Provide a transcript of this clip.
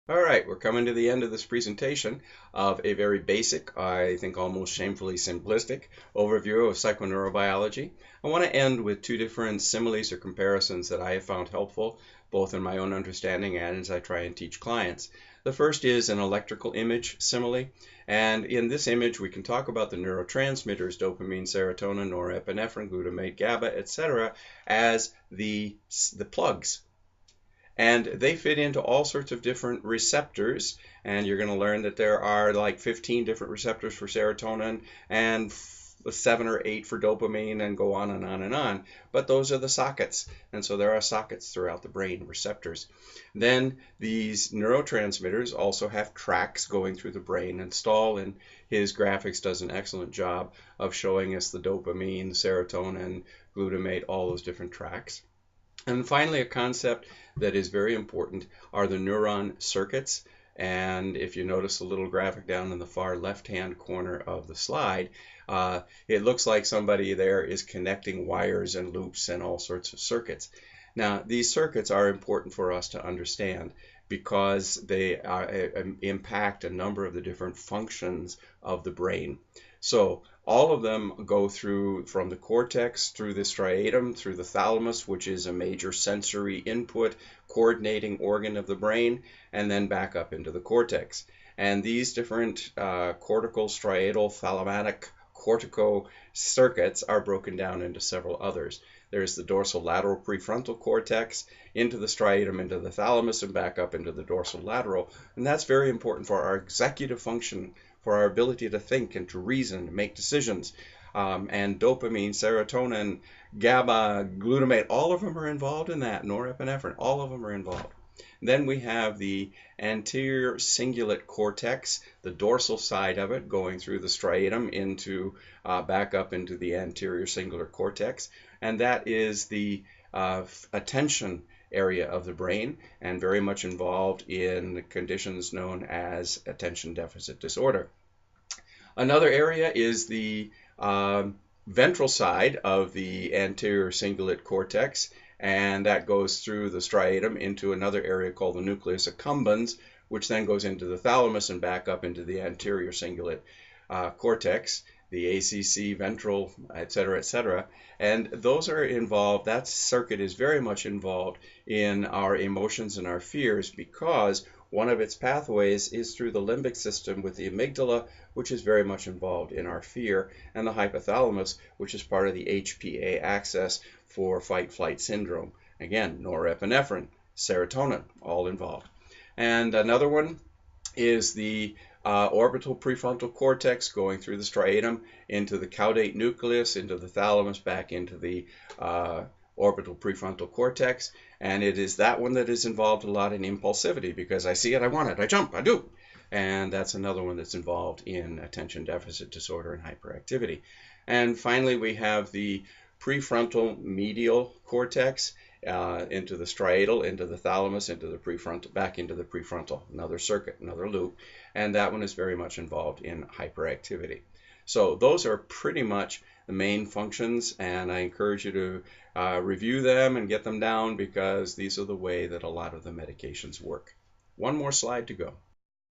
All right, we're coming to the end of this presentation of a very basic, I think almost shamefully simplistic overview of psychoneurobiology. I want to end with two different similes or comparisons that I have found helpful, both in my own understanding and as I try and teach clients. The first is an electrical image simile, and in this image we can talk about the neurotransmitters, dopamine, serotonin, norepinephrine, glutamate, GABA, etc., as the plugs, and they fit into all sorts of different receptors. And you're going to learn that there are like 15 different receptors for serotonin and 7 or 8 for dopamine, and go on and on and on. But those are the sockets. And so there are sockets throughout the brain, receptors. Then these neurotransmitters also have tracks going through the brain. And Stahl in his graphics does an excellent job of showing us the dopamine, serotonin, glutamate, all those different tracks. And finally, a concept that is very important are the neuron circuits. And if you notice the little graphic down in the far left-hand corner of the slide, it looks like somebody there is connecting wires and loops and all sorts of circuits. Now, these circuits are important for us to understand because they impact a number of the different functions of the brain. So all of them go through from the cortex, through the striatum, through the thalamus, which is a major sensory input coordinating organ of the brain, and then back up into the cortex. And these different cortical, striatal, thalamic, cortico circuits are broken down into several others. There's the dorsolateral prefrontal cortex, into the striatum, into the thalamus, and back up into the dorsolateral. And that's very important for our executive function, for our ability to think and to reason, to make decisions. And dopamine, serotonin, GABA, glutamate, all of them are involved in that. Norepinephrine, all of them are involved. Then we have the anterior cingulate cortex, the dorsal side of it, going through the striatum into back up into the anterior cingulate cortex, and that is the attention area of the brain, and very much involved in conditions known as attention deficit disorder. Another area is the ventral side of the anterior cingulate cortex, and that goes through the striatum into another area called the nucleus accumbens, which then goes into the thalamus and back up into the anterior cingulate cortex, the ACC, ventral, etc., etc. And those are involved, that circuit is very much involved in our emotions and our fears, because one of its pathways is through the limbic system with the amygdala, which is very much involved in our fear, and the hypothalamus, which is part of the HPA axis for fight-flight syndrome. Again, norepinephrine, serotonin, all involved. And another one is the orbital prefrontal cortex, going through the striatum into the caudate nucleus, into the thalamus, back into the orbital prefrontal cortex. And it is that one that is involved a lot in impulsivity, because I see it, I want it, I jump, I do. And that's another one that's involved in attention deficit disorder and hyperactivity. And finally, we have the prefrontal medial cortex, into the striatal, into the thalamus, into the prefrontal, back into the prefrontal, another circuit, another loop, and that one is very much involved in hyperactivity. So those are pretty much the main functions, and I encourage you to review them and get them down, because these are the way that a lot of the medications work. One more slide to go.